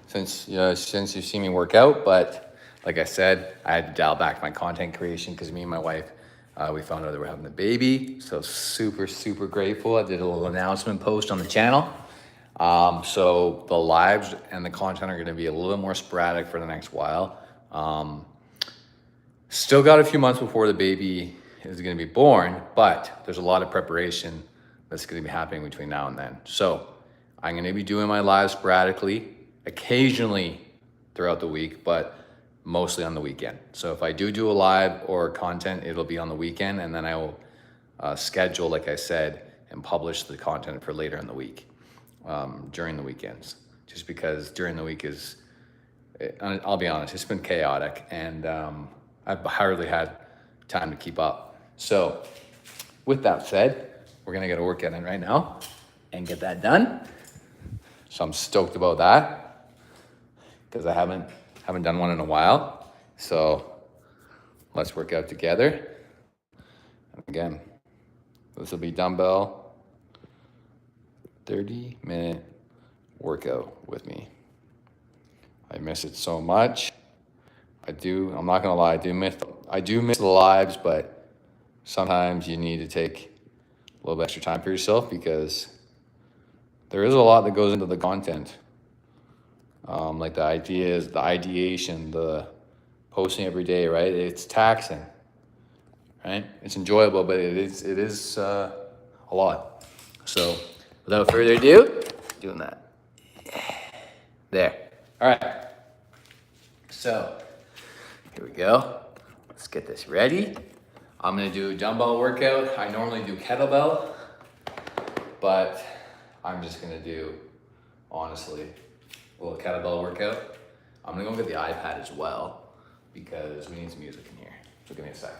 since you've seen me work out. But like I said, I had to dial back my content creation because me and my wife, we found out that we're having a baby. So super grateful. I did a little announcement post on the channel. So the lives and the content are going to be a little bit more sporadic for the next while. Still got a few months before the baby is going to be born, but there's a lot of preparation that's going to be happening between now and then. So I'm going to be doing my lives sporadically, occasionally throughout the week, but mostly on the weekend. So if I do a live or content, it'll be on the weekend, and then I will schedule, like I said, and publish the content for later in the week, during the weekends. Just because during the week I'll be honest, it's been chaotic, and I've hardly had time to keep up. So with that said, we're gonna get a workout in right now and get that done. So I'm stoked about that because I haven't done one in a while. So let's work out together. Again, this will be dumbbell 30-minute workout with me. I miss it so much. I'm not gonna lie, I do miss the lives, but sometimes you need to take a little bit extra time for yourself because there is a lot that goes into the content. Like the ideas, the ideation, the posting every day, right? It's taxing, right? It's enjoyable, but it is a lot. So without further ado, doing that. There. All right. So here we go. Let's get this ready. I'm gonna do a dumbbell workout. I normally do kettlebell, but I'm just gonna do, honestly, a little kettlebell workout. I'm gonna go get the iPad as well because we need some music in here. So give me a second.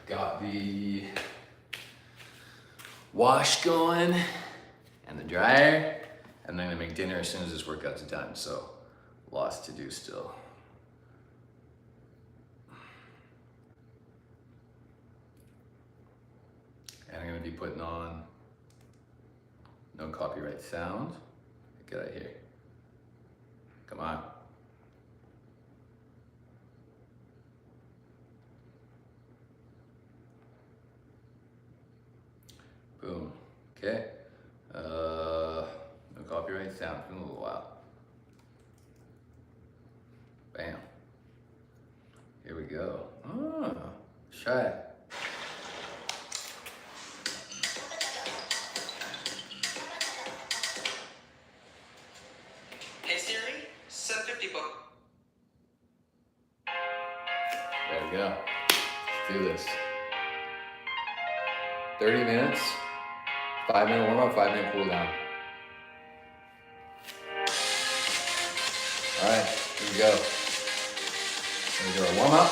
Got the wash going and the dryer, and then I'm gonna make dinner as soon as this workout's done. So lots to do still. And I'm gonna be putting on no copyright sound. Get out of here. Come on. Boom. Okay. No copyright sound. It's been a little while. Bam. Here we go. Oh, let's try it. Hey Siri, set 50 book. There we go. Let's do this. 30 minutes. 5-minute warm up, 5-minute cool down. All right, here we go. We're gonna do our warm up.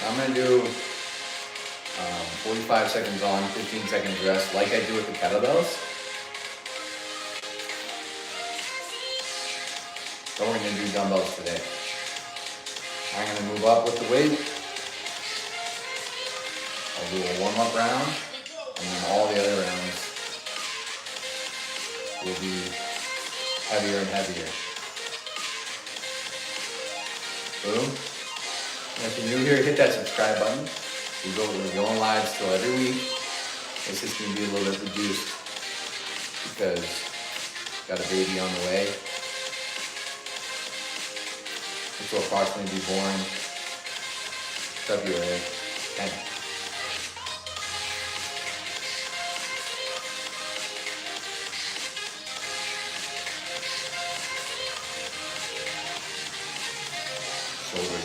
I'm gonna do 45 seconds on, 15 seconds rest, like I do with the kettlebells. So we're gonna do dumbbells today. I'm gonna move up with the weight. I'll do a warm-up round, and then all the other rounds will be heavier and heavier. Boom. And if you're new here, hit that subscribe button. We're going live still every week. It's just gonna be a little bit reduced because got a baby on the way. Which will approximately be born February 10th.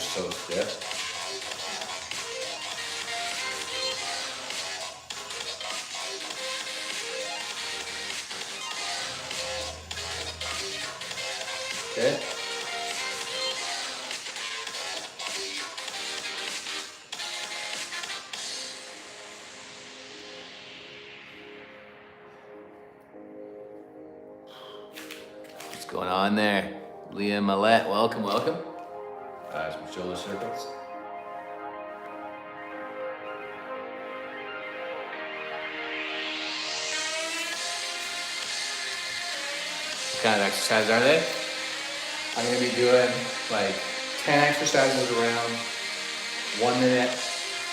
so stiff. Okay. What's going on there? Leah Millette, welcome, welcome. Some shoulder circles. What kind of exercises are they? I'm gonna be doing like 10 exercises around 1 minute.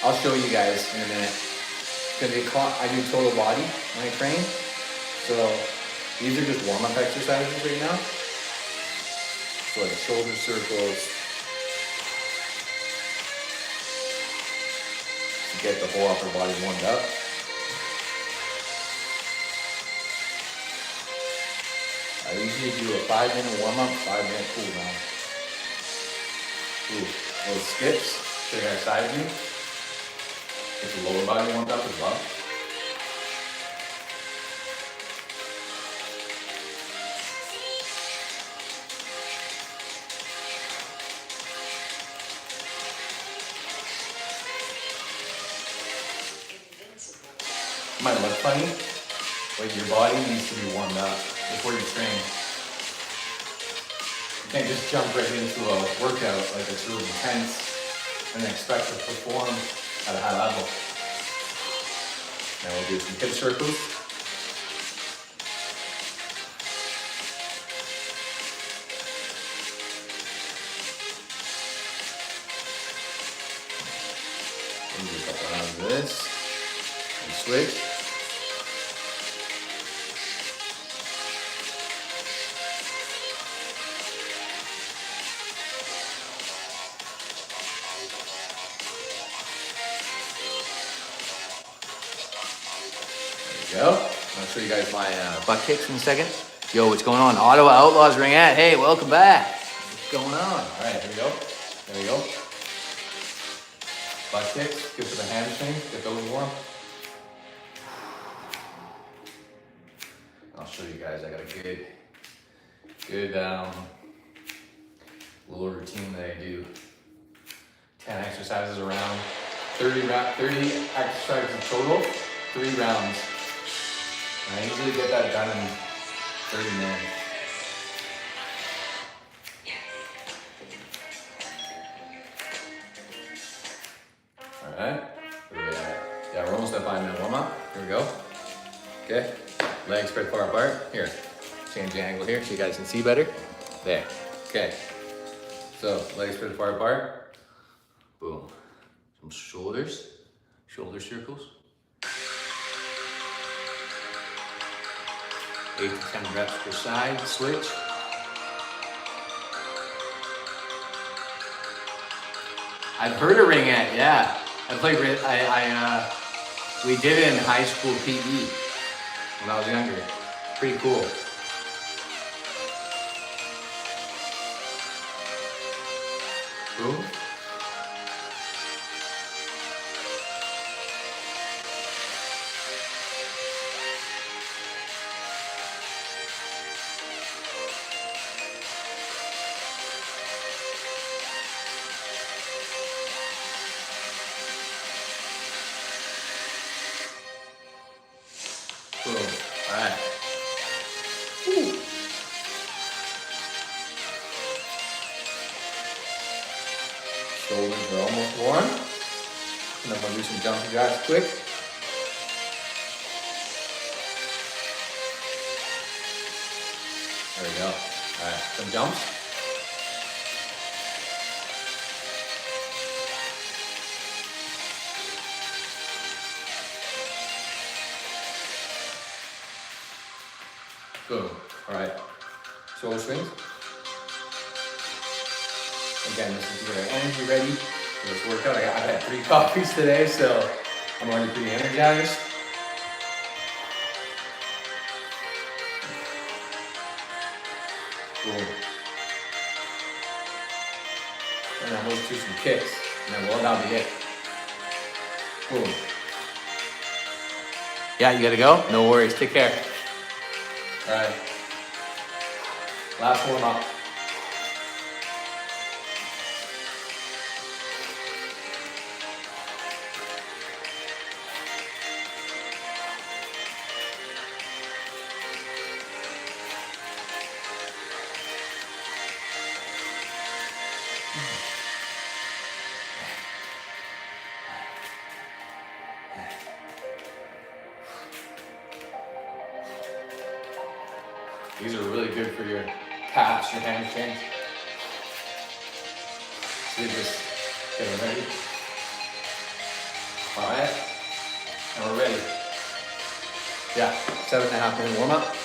I'll show you guys in a minute. It's gonna be I do total body when I train. So these are just warm-up exercises right now. So like shoulder circles to get the whole upper body warmed up. I usually do a 5-minute warm-up, 5-minute cool down. Ooh, little skips, show you guys side view. Get the lower body warmed up as well. It might look funny, but your body needs to be warmed up before you train. You can't just jump right into a workout like it's really intense and expect to perform at a high level. Now we'll do some hip circles. And do a couple rounds of this and switch. Go. I'll show you guys my butt kicks in a second. Yo, what's going on? Ottawa Outlaws Ringette. Hey, welcome back. What's going on? All right, here we go. There we go. Butt kicks. Good for the hamstrings. Get those warm. I'll show you guys. I got a good little routine that I do. 10 exercises around 30 exercises total. 3 rounds. And I usually get that done in 30 minutes. Alright. Yeah, we're almost at 5-minute warm-up. Here we go. Okay. Legs spread far apart. Here. Change the angle here so you guys can see better. There. Okay. So legs spread far apart. Boom. Some shoulders. Shoulder circles. 8 to 10 reps per side, switch. I've heard of ringette, yeah. I played, we did it in high school PE when I was younger. Pretty cool. Boom. Boom. All right. Woo. Shoulders are almost warm. And then we'll do some jumping jacks quick. There we go. All right, some jumps. Boom. All right. Shoulder swings. Again, this is your energy ready for this workout. I've had 3 coffees today, so I'm already pretty energized. Boom. And and we'll do some kicks. And then that'll be it. Boom. Yeah, you gotta go? No worries, take care. All right. Last warm up. These are really good for your calves, your hamstrings. So you just get them ready. All right, and we're ready. Yeah, 7.5 minute warm up.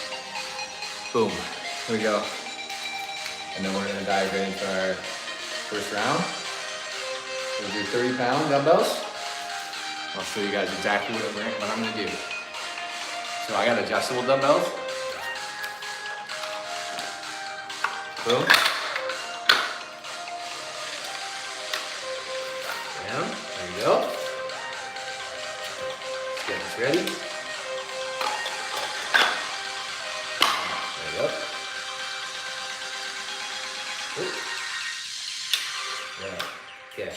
Boom, here we go. And then we're gonna dive right into our first round. We'll do 30-pound dumbbells. I'll show you guys exactly what I'm gonna do. So I got adjustable dumbbells. Boom. Down. There you go. Let's get this ready. There you go. Oop. Yeah. Okay.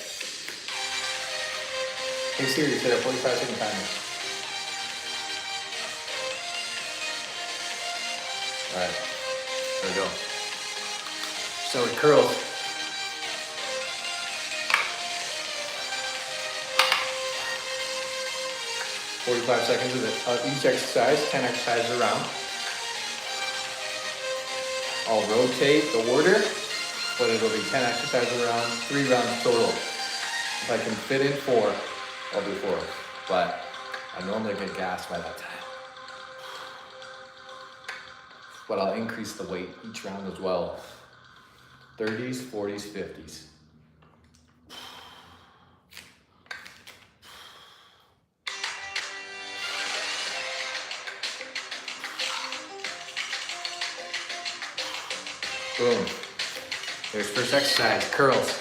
Hey Siri, set a 45-second timer. All right. There we go. So it curls. "45 seconds of each exercise, 10 exercises around. I'll rotate the order, but it'll be 10 exercises around, 3 rounds total. If I can fit in 4, I'll do 4. But I normally get gassed by that time. But I'll increase the weight each round as well. 30s, 40s, 50s. Boom. There's first exercise, curls.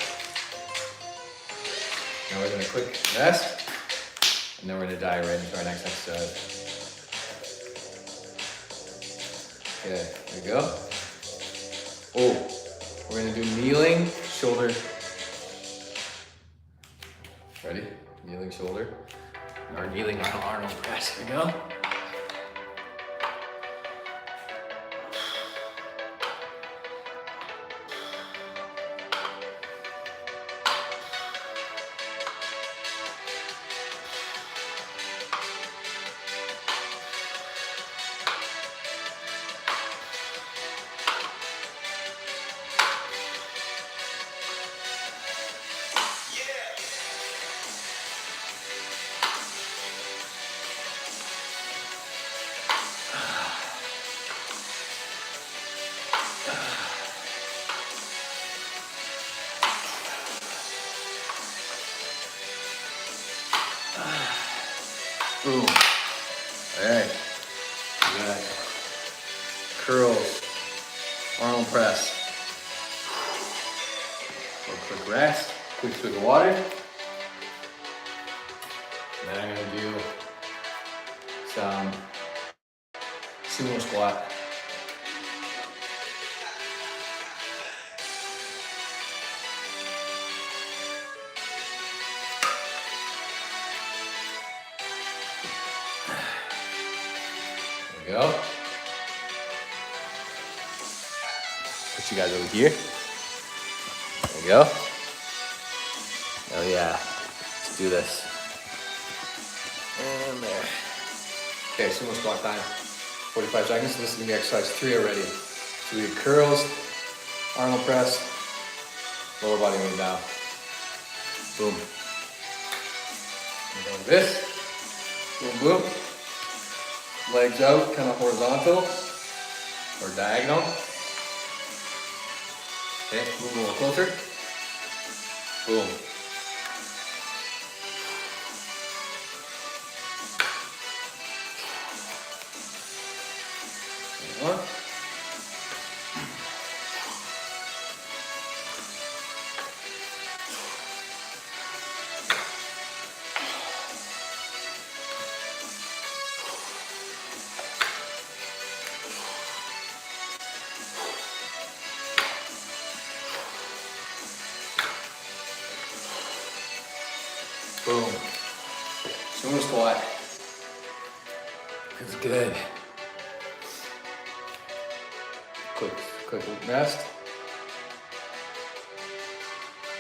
Now we're gonna quick rest, and then we're gonna dive right into our next exercise. Okay, there we go. Oh. We're gonna do kneeling, shoulder. Ready? Kneeling shoulder. Or kneeling Arnold press. Here we go. Boom. Alright. We got curls, Arnold press. A quick rest, quick swig of water. And then I'm gonna do some sumo squat. There we go. Put you guys over here. There we go. Oh yeah. Let's do this. And there. Okay, sumo squat time. 45 seconds. This is gonna be exercise 3 already. So we do curls, Arnold press, lower body weight down. Boom. And go like this. Boom, boom. Legs out, kind of horizontal or diagonal. Okay, move a little closer. Boom. One. Boom. Sumo squat. Feels good. Quick rest.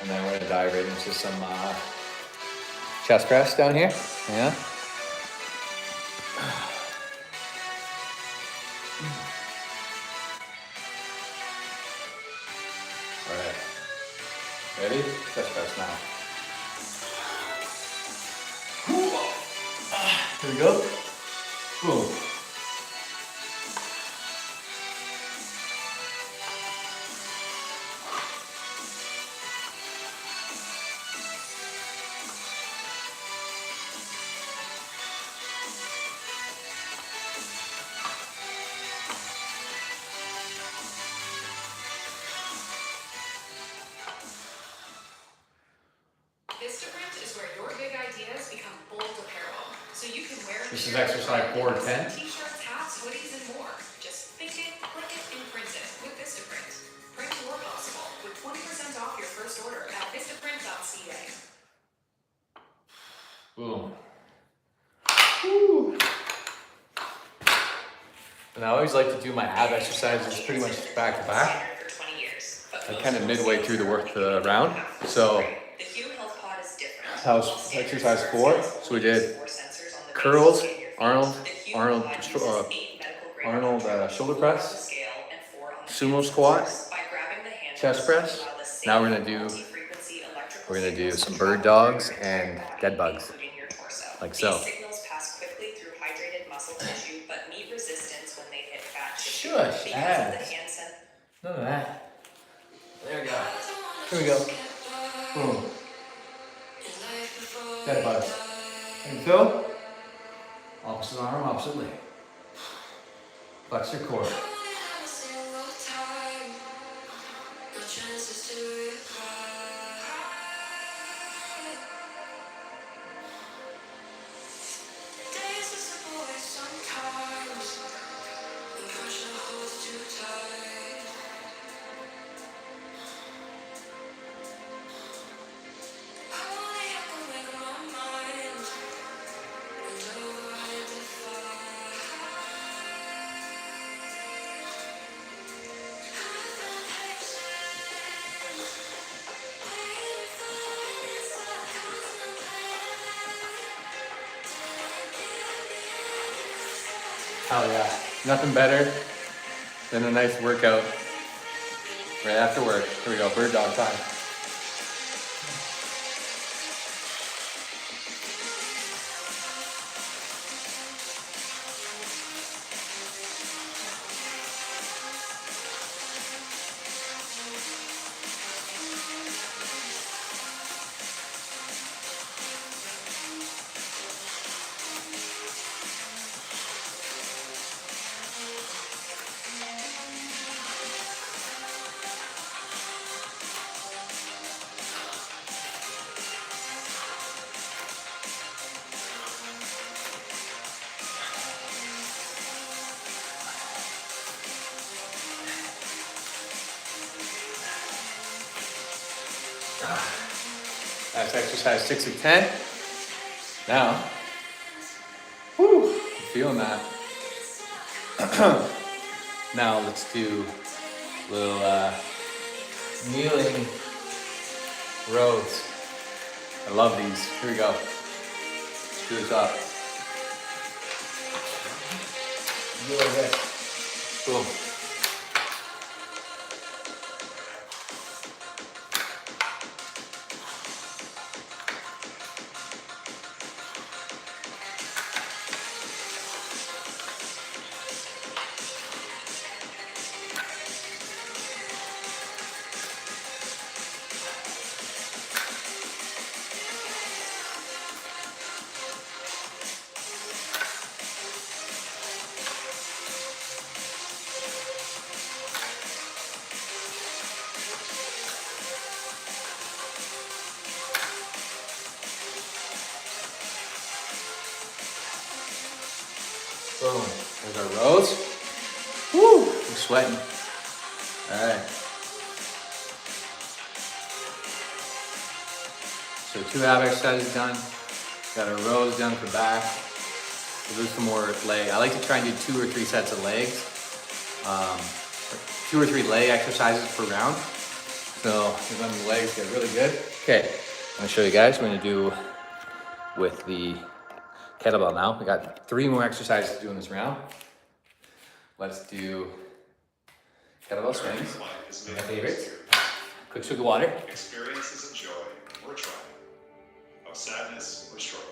And then we're gonna dive right into some chest press down here. Yeah. All right. Ready? Chest press now. Here we go. Boom. Vistaprint is where your big ideas become bold apparel. So you can wear This is exercise 410. T-shirts, hats, hoodies, and more. Just think it, click it, and print it with Vistaprint. Print more possible with 20% off your first order at vistaprint.ca. Boom. Woo. And I always like to do my ab exercises pretty much back to back. Like kind of midway through the round. So that was exercise 4. So we did curls, Arnold shoulder press, sumo squat, chest press. Now we're gonna do some bird dogs and dead bugs, like so. Shush, ass. None of that. There we go. Here we go. Boom. Dead bugs. And so, opposite arm, opposite leg. Flex your core. Oh yeah, nothing better than a nice workout right after work. Here we go, bird dog time. That's exercise 6 of 10. Now, whoo, I'm feeling that. Now let's do a little kneeling rows. I love these. Here we go. Let's do this up. Do like this. Boom. Boom. There's our rows. Woo! I'm sweating. All right. So 2 ab exercises done. Got our rows down at the back. We'll do some more leg. I like to try and do 2 or 3 sets of legs. 2 or 3 leg exercises per round. So when the legs get really good. Okay, I'm gonna show you guys what I'm gonna do with the kettlebell now. We got 3 more exercises to do in this round. Let's do kettlebell swings, my favorites. Quick swig of water. Experiences of joy or triumph, of sadness or struggle.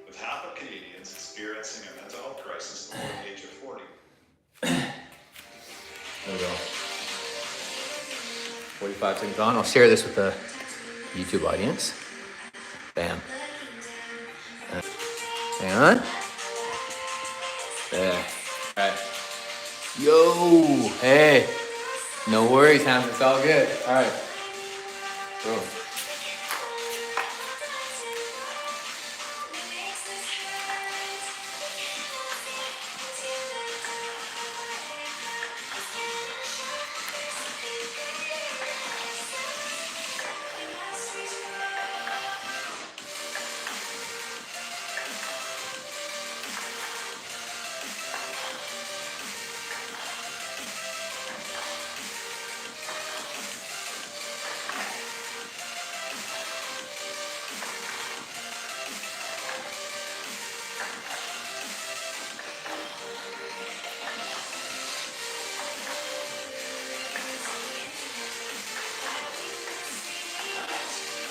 With half of Canadians experiencing a mental health crisis before the age of 40. There we go. 45 seconds on. I'll share this with the YouTube audience. Bam. Hang on. There. Alright. Yo! Hey! No worries, Hans. It's all good. Alright. Boom.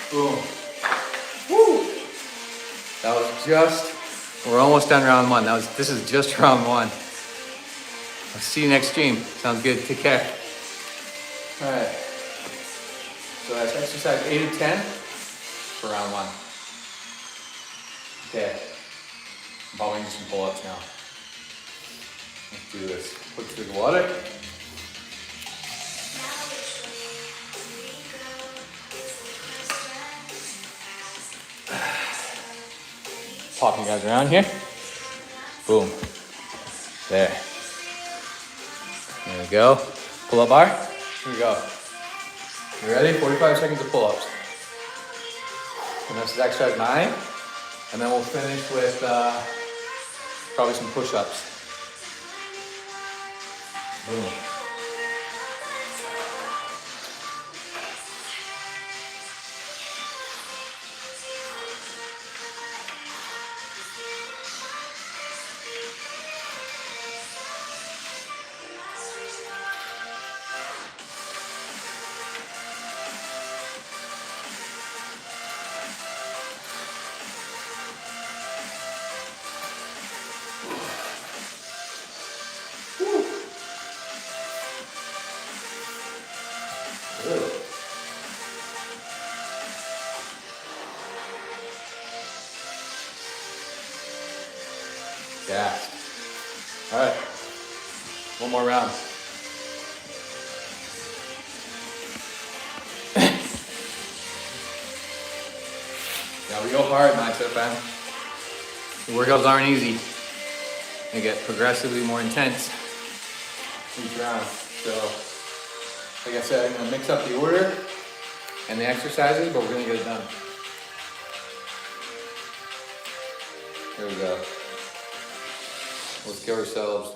Boom. Woo! That was just, we're almost done round 1. This is just round 1. I'll see you next stream. Sounds good. Take care. All right. So that's exercise 8 of 10 for round 1. Okay. I'm probably do some pull-ups now. Let's do this. Quick swig of water. Popping you guys around here. Boom. There. There we go. Pull-up bar. Here we go. You ready? 45 seconds of pull-ups. And this is exercise 9. And then we'll finish with probably some push-ups. Boom. Good. Yeah. All right. One more round. Yeah, we go hard, mindset fam. The workouts aren't easy. They get progressively more intense each round. So, like I said, I'm gonna mix up the order and the exercises, but we're gonna get it done. Here we go. Let's give ourselves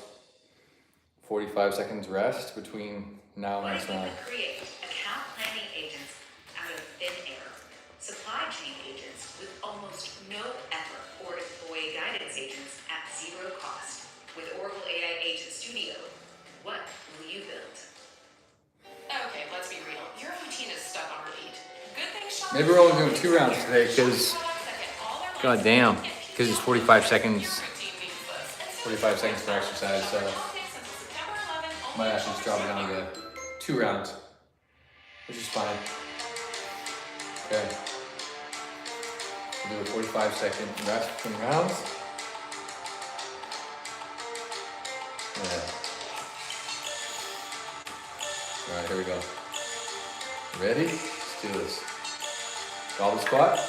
45 seconds rest between now and next round. Create account planning agents out of thin air, supply chain agents with almost no effort, or employee guidance agents at zero cost. With Oracle AI Agent Studio, what will you build? Okay, let's be real. Your routine is stuck on repeat. Good thing Sean. Maybe we're only doing 2 rounds today because, god damn, because it's 45 seconds. 45 seconds per exercise, so might actually just drop it down to 2 rounds, which is fine. Okay. We'll do a 45-second rest between rounds. Yeah. Alright, here we go. Ready? Let's do this. Goblet squat.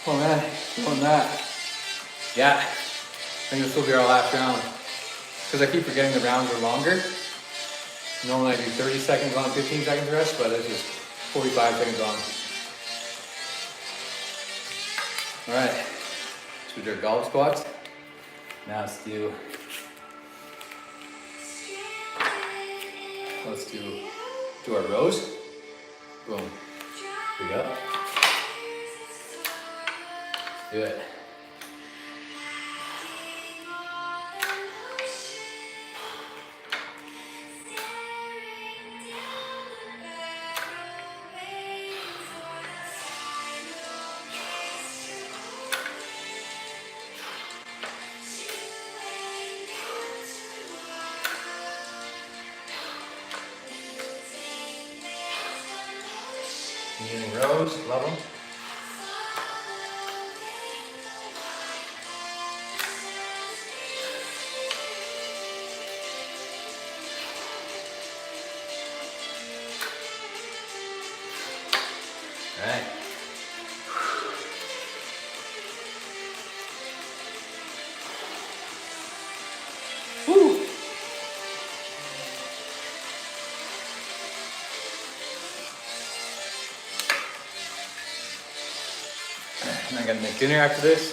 Oh man, doing that. Yeah, I think this will be our last round. Because I keep forgetting the rounds are longer. Normally I do 30 seconds on, 15 seconds rest, but this is 45 seconds on. All right, so we do our goblet squats. Now let's do our rows. Boom. Here we go. Do it. Kneeling rows, love them. All right. Woo. And I gotta make dinner after this.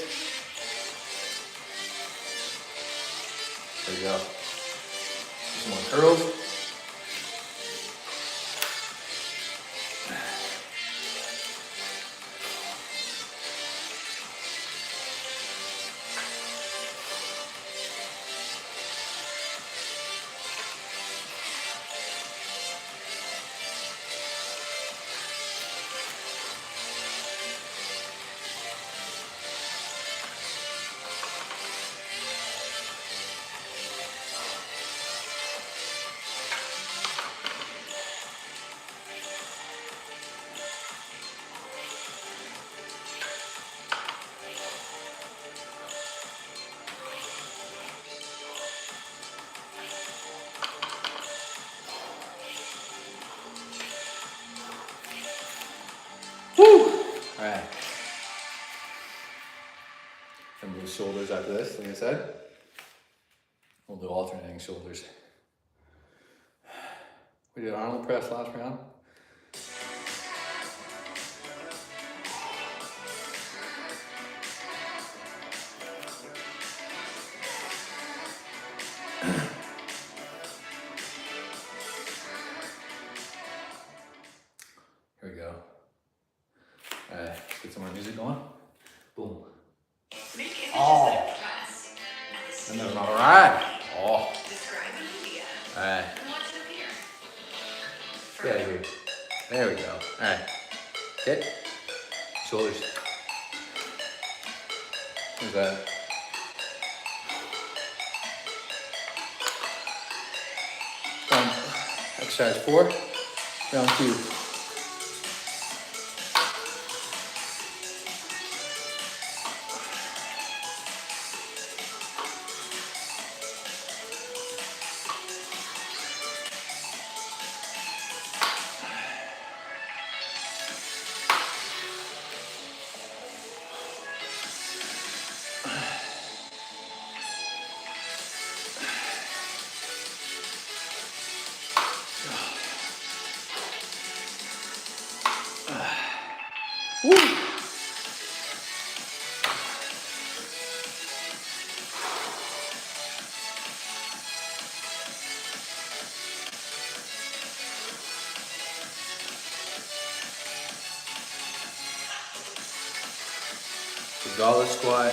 There we go. Some more curls. Woo! All right. And move shoulders after this, like I said. We'll do alternating shoulders. We did Arnold press last round. Here we go. All right, let's get some more music going. Boom. Make images Oh. of press at the speed And then all right. Oh. describe an idea All right. and watch it appear. Yeah, here. There we go. All right. Hit. Shoulders. What's that? Exercise 4, round 2. Woo! The goblet squat.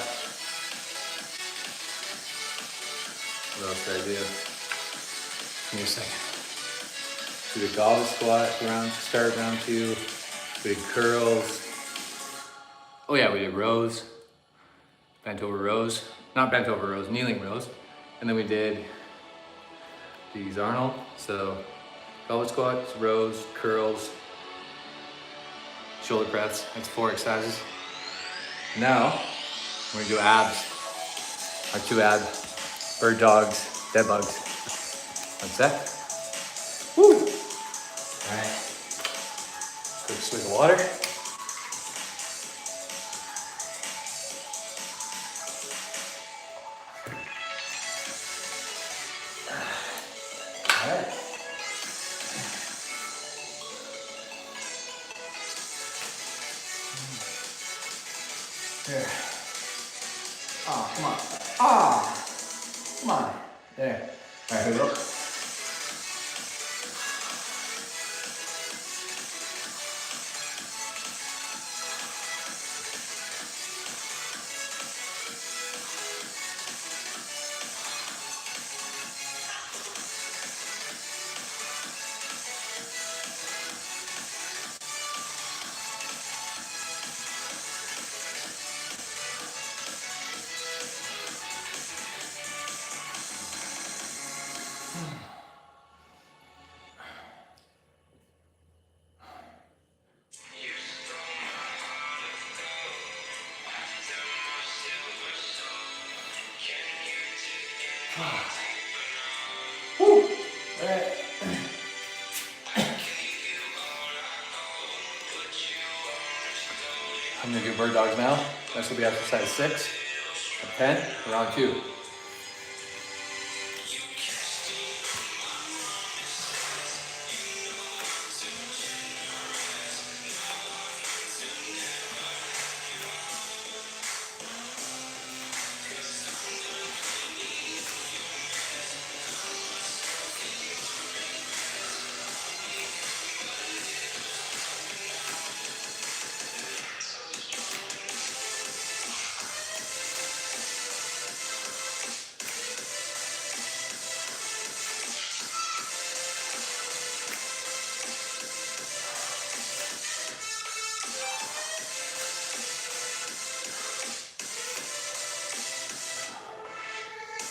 What else did I do? Give me a second. Do the goblet squat round, start round 2. We did curls. Oh yeah, we did rows. Bent over rows. Not bent over rows, kneeling rows. And then we did these Arnold. So goblet squats, rows, curls, shoulder press. That's 4 exercises. Now, we're gonna do abs. Our 2 abs, bird dogs, dead bugs. One sec. Woo! All right. Quick swig of water. There. Oh, come on. Ah, come on. There. All right, here we go. Woo. All right. I'm gonna do bird dogs now. This will be exercise 6 of 10, round 2.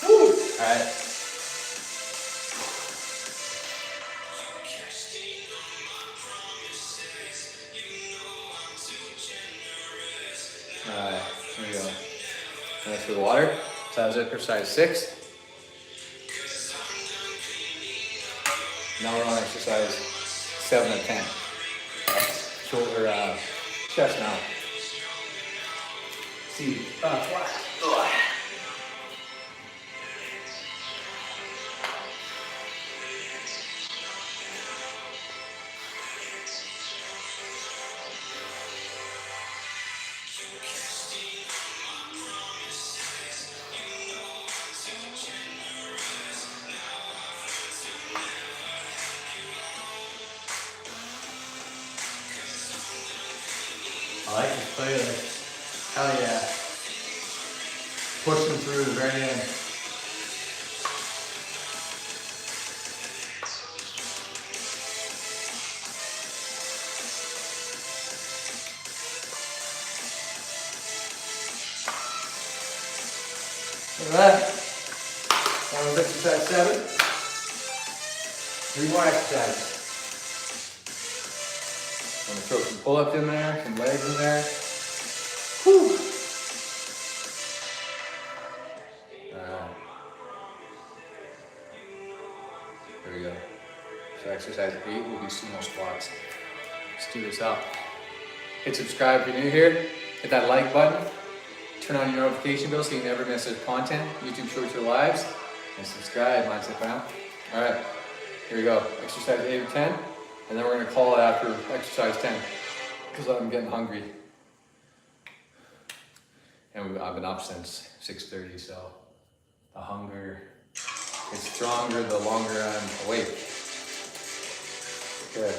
Woo. All right. Alright, here we go. Next for the water. So that was exercise 6. Now we're on exercise 7 of 10. Shoulder, chest now. See, flat. I like this playlist. Hell yeah. Push them through the very end. Look at that. That was exercise 7. 3 more exercises. I'm gonna throw some pull-ups in there, some legs in there. Whew. There we go. So exercise 8 will be sumo squats. Let's do this up. Hit subscribe if you're new here. Hit that like button. Turn on your notification bell so you never miss our content, YouTube shorts or lives. And subscribe, Mindset Fam. All right, here we go. Exercise 8 of 10. And then we're gonna call it after exercise 10 because I'm getting hungry. And I've been up since 6:30, so the hunger is stronger the longer I'm awake. Good.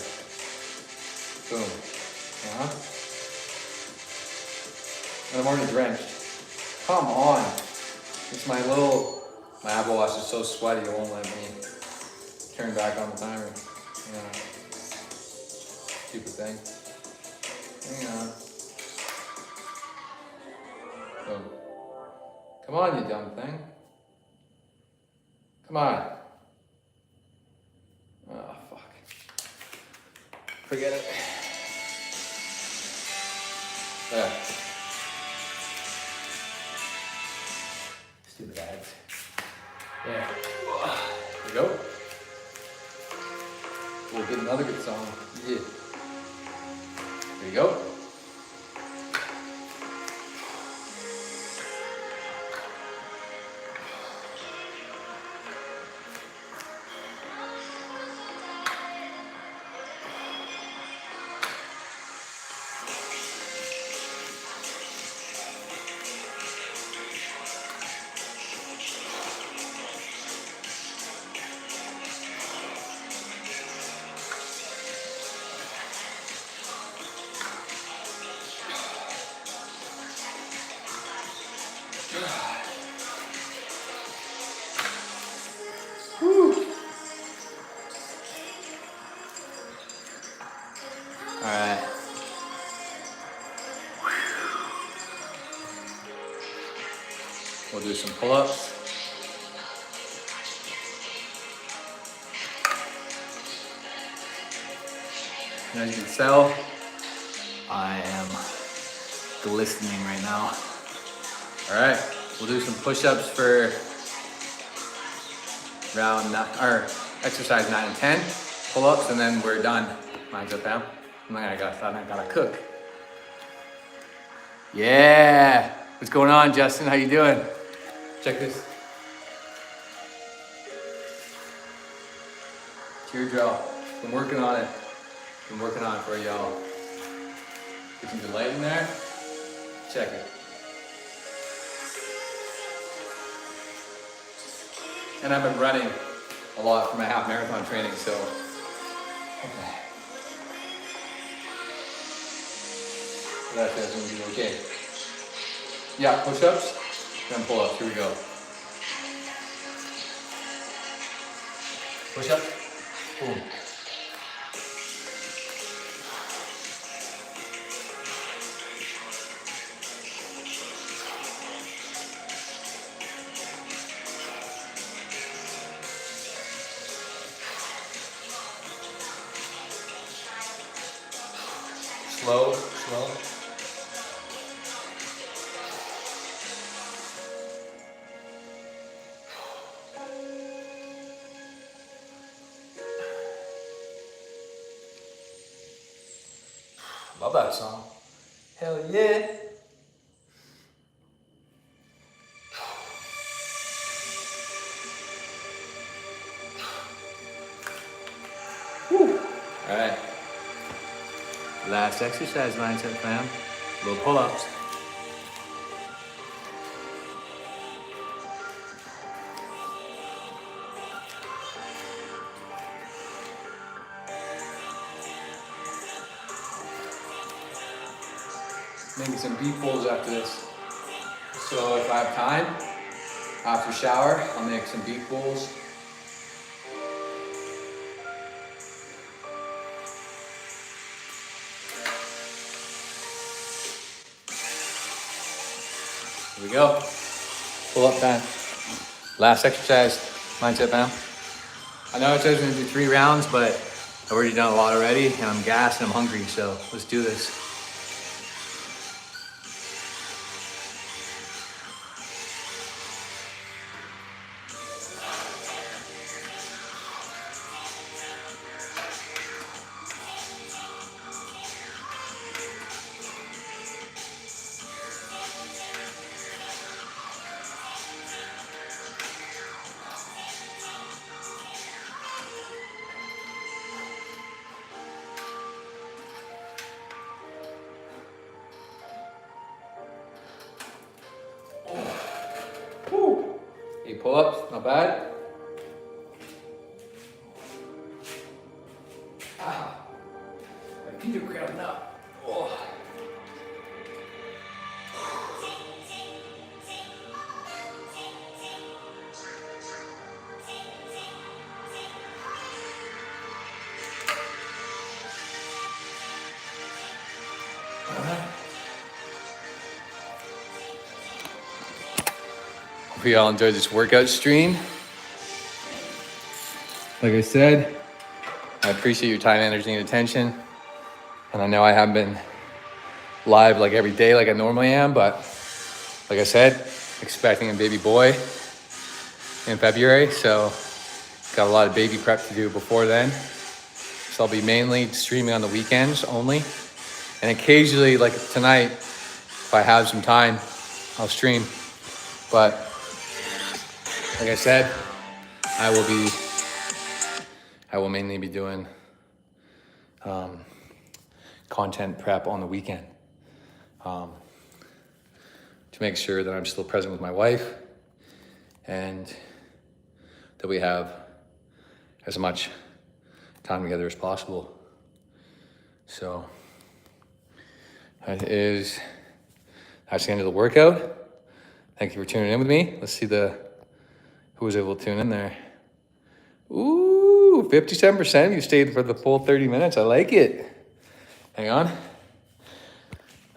Boom. And I'm already drenched. Come on. It's my Apple Watch is so sweaty it won't let me turn back on the timer. Yeah. Stupid thing. Hang on. Boom. Come on, you dumb thing. Come on. Oh, fuck. Forget it. There. Stupid ads. There. There we go. We'll get another good song. Yeah. There you go. We'll do some pull-ups. And as you can tell, I am glistening right now. All right, we'll do some push-ups for exercise 9 and 10, pull-ups, and then we're done. Mine's up down. And then I gotta cook. Yeah, what's going on, Justin? How you doing? Check this. Teardrop. Been working on it. Been working on it for y'all. Get some light in there. Check it. And I've been running a lot for my half marathon training, so. Okay. That says gonna be okay. Yeah, push-ups, then pull-ups. Here we go. Push-up. Boom. Slow, slow. Love that song. Hell yeah. Woo. All right. Last exercise mindset, fam. Little pull-ups. Maybe some beef bowls after this. So if I have time, after shower, I'll make some beef bowls. Here we go. Pull up time. Last exercise, mindset, fam. I know it says we're gonna do 3 rounds, but I've already done a lot already, and I'm gassed and I'm hungry, so let's do this. Woo. 8 pull-ups, not bad. My feet are cramping up. Oh. Hope you all enjoyed this workout stream. Like I said, I appreciate your time, energy, and attention. And I know I haven't been live like every day like I normally am, but like I said, expecting a baby boy in February, so got a lot of baby prep to do before then. So I'll be mainly streaming on the weekends only. And occasionally, like tonight, if I have some time, I'll stream. But like I said, I will mainly be doing content prep on the weekend to make sure that I'm still present with my wife and that we have as much time together as possible. So that's the end of the workout. Thank you for tuning in with me. Let's see who was able to tune in there. Ooh, 57%. You stayed for the full 30 minutes. I like it. Hang on.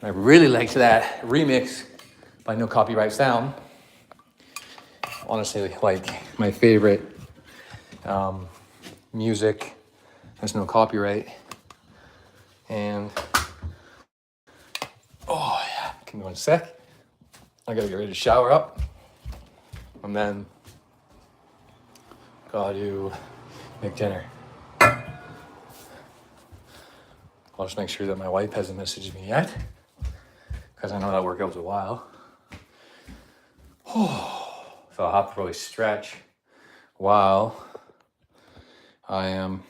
I really liked that remix by No Copyright Sound. honestly like my favorite music. There's no copyright. And oh yeah, give me one sec. I gotta get ready to shower up. And then gotta make dinner. I'll just make sure that my wife hasn't messaged me yet, because I know that workout's a while. So I'll have to probably stretch while I am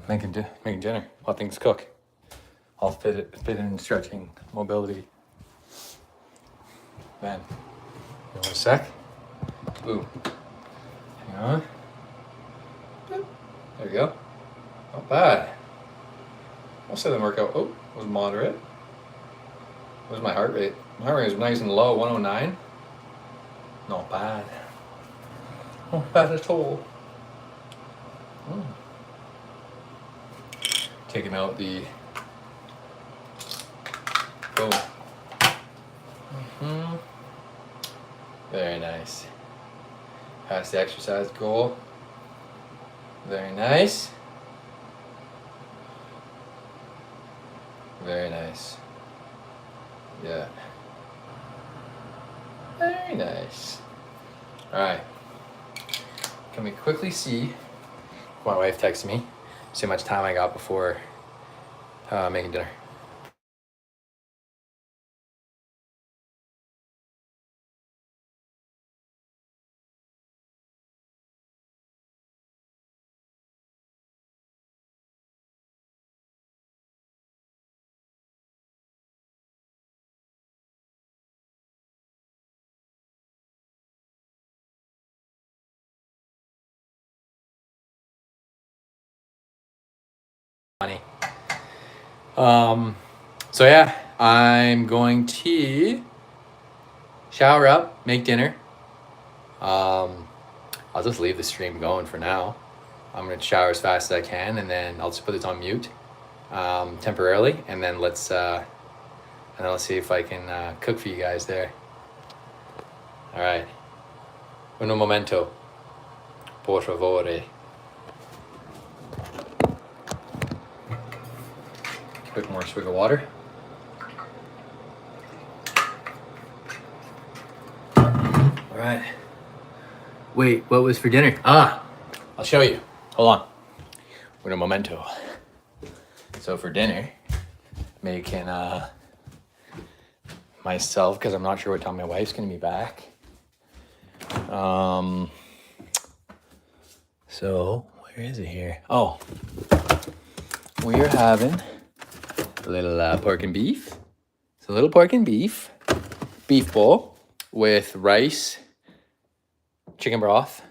making dinner while things cook. I'll fit in stretching, mobility. Man, give me a sec. Boom. Hang on. Boop. There we go. Not bad. I'll say the workout. Oh, was moderate. What was my heart rate? My heart rate was nice and low, 109. Not bad. Not bad at all. Taking out the boom. Very nice. Past the exercise goal. Very nice. Very nice. Yeah. Very nice. All right. Can we quickly see? My wife texted me. See how much time I got before making dinner. Funny. So yeah, I'm going to shower up, make dinner. I'll just leave the stream going for now. I'm gonna shower as fast as I can, and then I'll just put this on mute temporarily, and then let's see if I can cook for you guys there. All right. Uno momento, por favore. Quick more swig of water. All right. Wait, what was for dinner? I'll show you. Hold on. Uno momento. So for dinner, making myself, because I'm not sure what time my wife's gonna be back. So where is it here? Oh, we are having a little pork and beef. It's a little pork and beef bowl with rice, chicken broth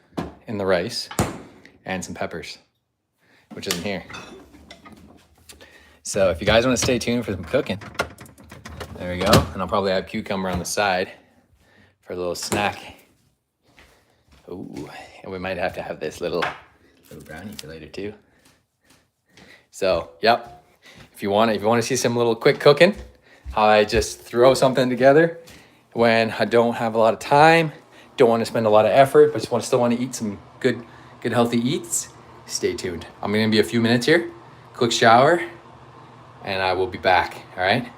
in the rice, and some peppers, which isn't here. So if you guys want to stay tuned for some cooking, there we go. And I'll probably have cucumber on the side for a little snack. Ooh, and we might have to have this little brownie for later too. So, yep. If you want to see some little quick cooking, how I just throw something together when I don't have a lot of time, don't want to spend a lot of effort, but still want to eat some good healthy eats, stay tuned. I'm going to be a few minutes here, quick shower, and I will be back, all right?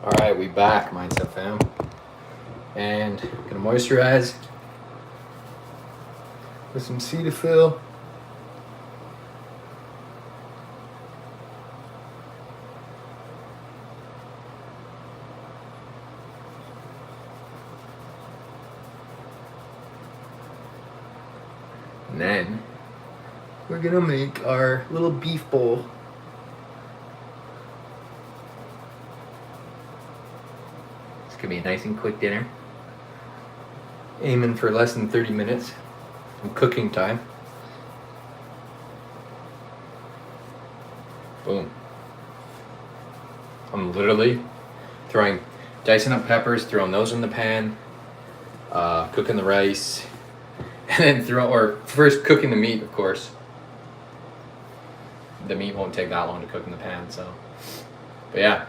All right, we back, Mindset fam. And gonna moisturize with some Cetaphil. And then we're gonna make our little beef bowl. It's gonna be a nice and quick dinner. Aiming for less than 30 minutes of cooking time. Boom. I'm literally dicing up peppers, throwing those in the pan, cooking the rice, and then first cooking the meat, of course. The meat won't take that long to cook in the pan, so. But yeah.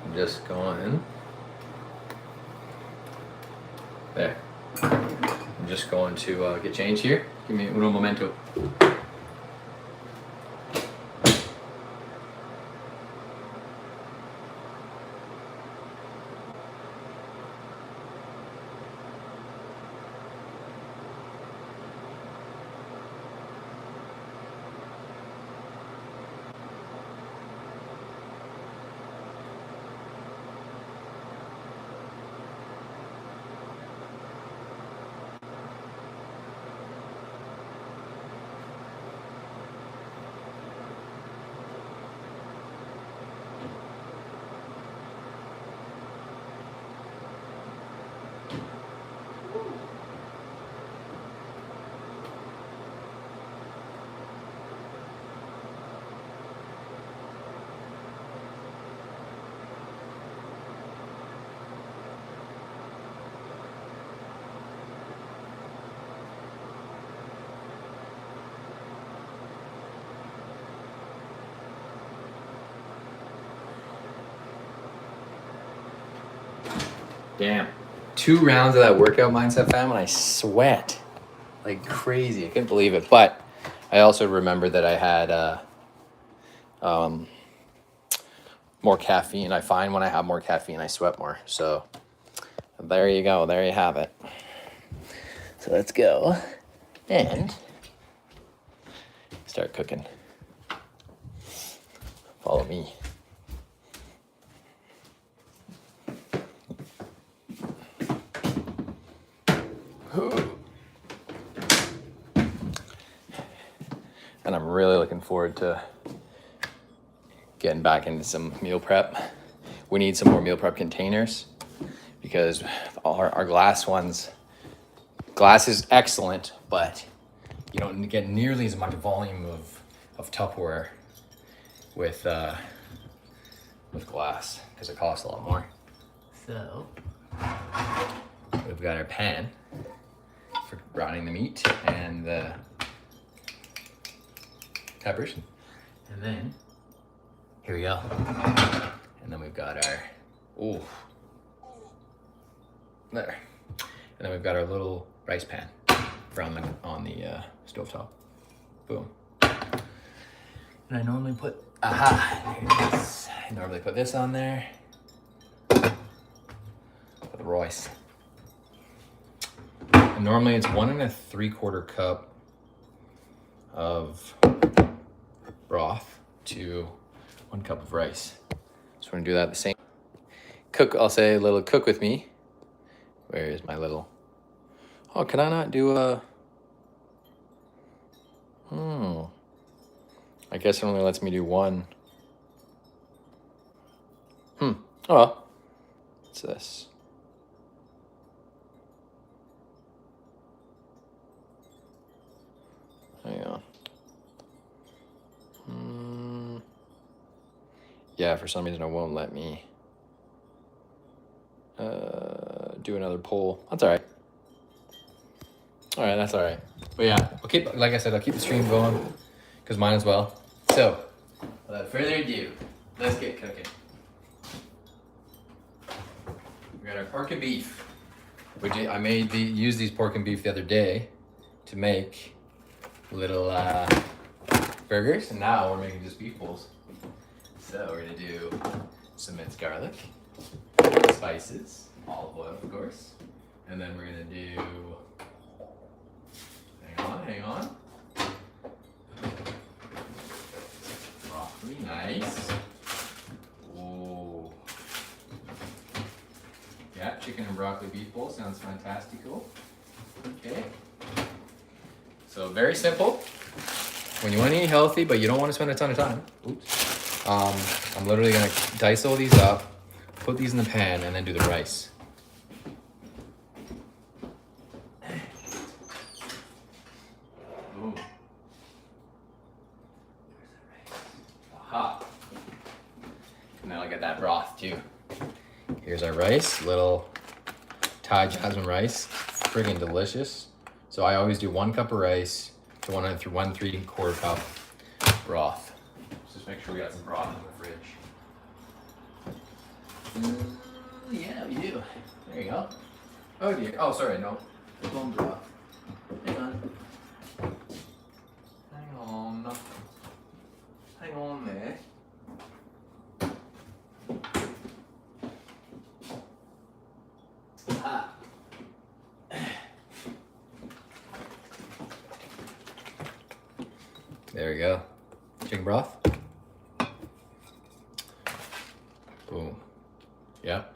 I'm just going there. I'm just going to get changed here. Give me uno momento. Damn. 2 rounds of that workout, Mindset fam, and I sweat like crazy. I couldn't believe it. But I also remembered that I had more caffeine. I find when I have more caffeine, I sweat more. So there you go. There you have it. So let's go and start cooking. Follow me. And I'm really looking forward to getting back into some meal prep. We need some more meal prep containers because our glass is excellent, but you don't get nearly as much volume of Tupperware with glass because it costs a lot more. So we've got our pan for browning the meat and the peppers, and then here we go. And then we've got our there, and then we've got our little rice pan for on the stovetop. Boom. And I normally put here it is. I normally put this on there. Put the rice. And normally it's 1 3/4 cup of broth to 1 cup of rice. So we're gonna do that the same. I'll say a little cook with me. Where is my little? Oh, can I not do a? I guess it only lets me do 1. Oh well. What's this? Hang on. Yeah, for some reason it won't let me do another poll. That's all right. All right, that's all right. But yeah, like I said, I'll keep the stream going because mine as well. So, without further ado, let's get cooking. We got our pork and beef. I used these pork and beef the other day to make little burgers, and now we're making just beef bowls. So we're gonna do some minced garlic, spices, olive oil, of course, and then we're gonna do. Hang on. Broccoli, nice. Whoa. Yeah, chicken and broccoli beef bowl sounds fantastical. Okay. So very simple. When you want to eat healthy, but you don't want to spend a ton of time. Oops. I'm literally gonna dice all these up, put these in the pan, and then do the rice. Ooh. Aha. Now I got that broth too. Here's our rice, little Thai jasmine rice, friggin' delicious. So I always do 1 cup of rice to 1 3/4 cup broth. Just make sure we got some broth in the fridge. Yeah, we do. There you go. Oh dear. Oh, sorry, no. There's bone broth. Hang on. Hang on there. Ah. There we go. Chicken broth. Boom. Yep.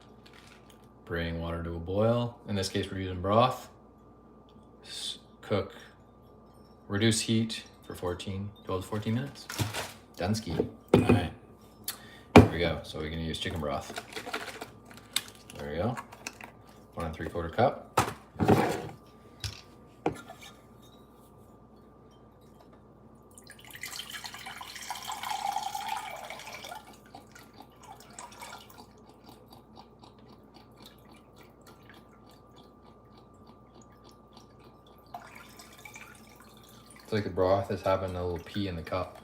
Bring water to a boil. In this case, we're using broth. Cook. Reduce heat for 12 to 14 minutes. Dunsky. All right. Here we go. So we're gonna use chicken broth. There we go. 1 3/4 cup. It's like the broth is having a little pee in the cup.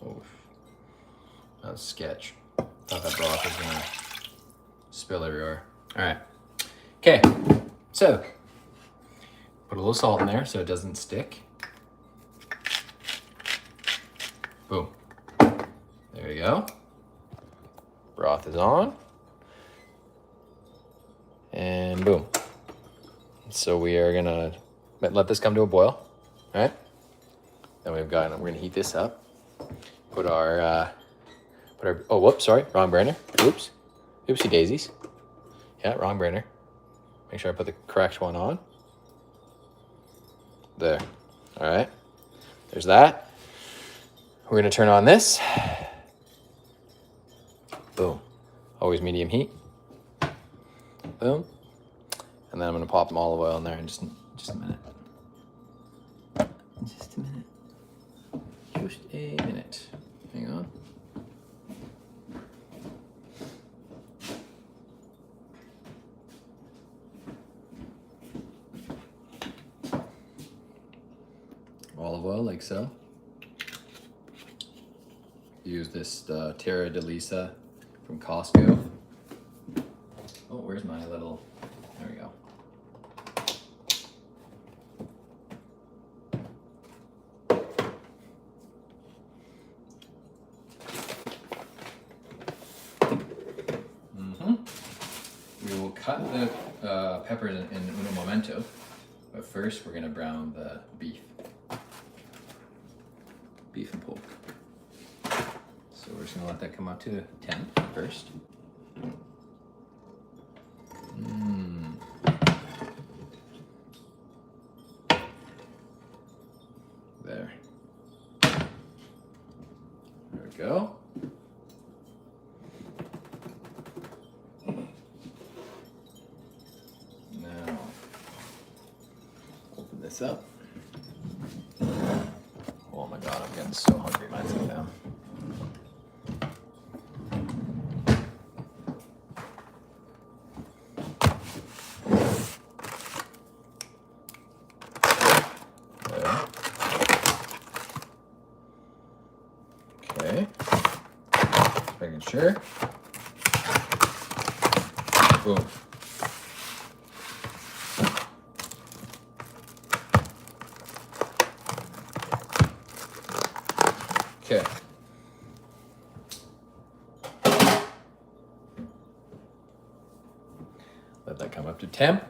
Oh, that was sketch. Thought that broth was gonna spill everywhere. All right. Okay. So put a little salt in there so it doesn't stick. Boom. There we go. Broth is on. And boom. So we are gonna let this come to a boil. All right. Then we're gonna heat this up. Put our oh, whoops, sorry, wrong burner. Oops. Oopsie daisies. Yeah, wrong burner. Make sure I put the correct one on. There. All right. There's that. We're gonna turn on this. Boom. Always medium heat. Boom. And then I'm gonna pop some olive oil in there in just a minute. Just a minute. Just a minute. Hang on. Olive oil, like so. Use this Terra de Lisa from Costco. Oh, where's my little? There we go. We will cut the peppers in uno momento, but first we're gonna brown the beef. Beef and pork. So we're just gonna let that come up to 10 first. There. There we go. Now, open this up. Oh my god, I'm getting so hungry. Mine's going down. Okay. Making sure. Boom. Okay. Let that come up to temp.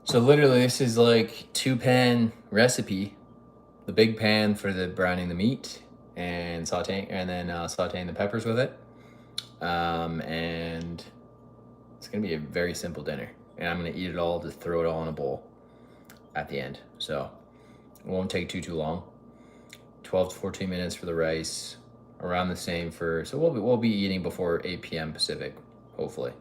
So literally this is like 2-pan recipe. The big pan for the browning the meat and sauteing, and then sauteing the peppers with it. And it's gonna be a very simple dinner. And I'm gonna eat it all, just throw it all in a bowl at the end. So it won't take too long. 12 to 14 minutes for the rice, around the same for, so we'll be eating before 8 p.m. Pacific, hopefully.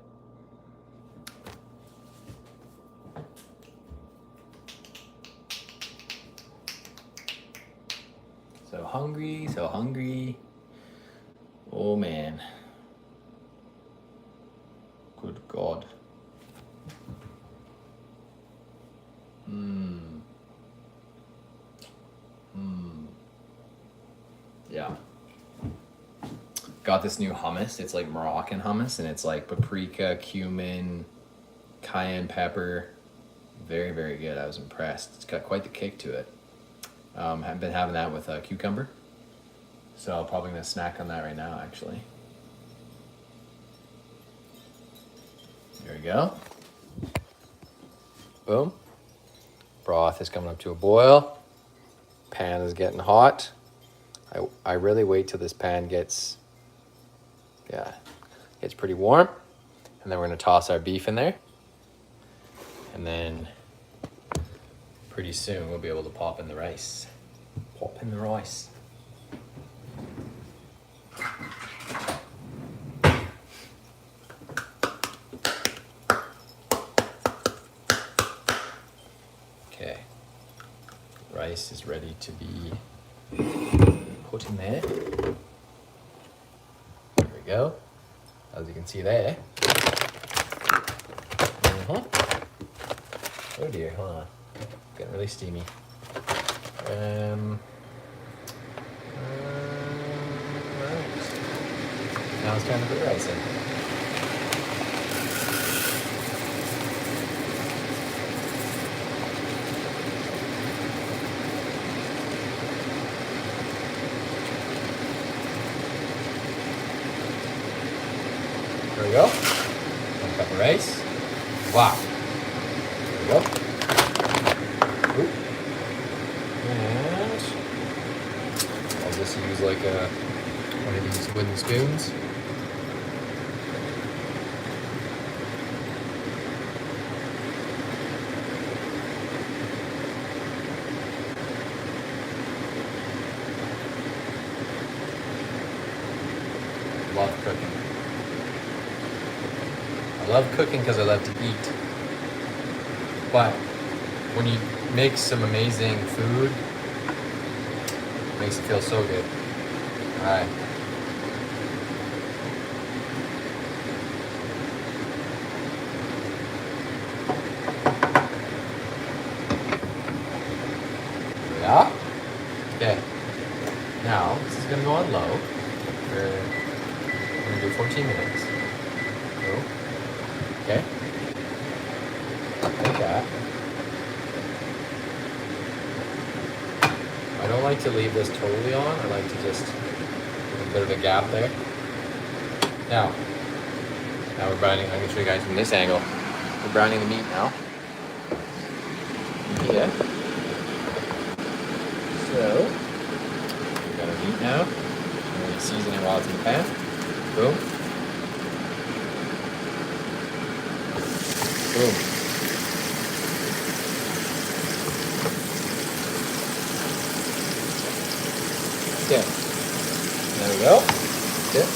So hungry, so hungry. Oh man. Good God. Yeah. Got this new hummus. It's like Moroccan hummus, and it's like paprika, cumin, cayenne pepper. Very, very good. I was impressed. It's got quite the kick to it. I've been having that with cucumber. So I'm probably gonna snack on that right now, actually. There we go. Boom. Broth is coming up to a boil. Pan is getting hot. I really wait till this pan gets pretty warm. And then we're gonna toss our beef in there. And then pretty soon we'll be able to pop in the rice. Pop in the rice. Okay. Rice is ready to be put in there. There we go. As you can see there. Oh dear, hold on. Getting really steamy. Right. Now it's time to put the rice in. There we go. 1 cup of rice. Wow. There we go. Oop. And I'll just use like one of these wooden spoons. Love cooking. I love cooking because I love to eat. But when you make some amazing food, it makes it feel so good. All right. Yeah. Okay. Now this is gonna go on low. We're gonna do 14 minutes. Go. Okay. Like that. I don't like to leave this totally on. I like to just put a bit of a gap there. Now we're browning. I'm gonna show you guys from this angle. We're browning the meat now. Yeah. So we got our meat now. I'm gonna season it while it's in the pan. Boom. Boom. Okay. There we go. That's it.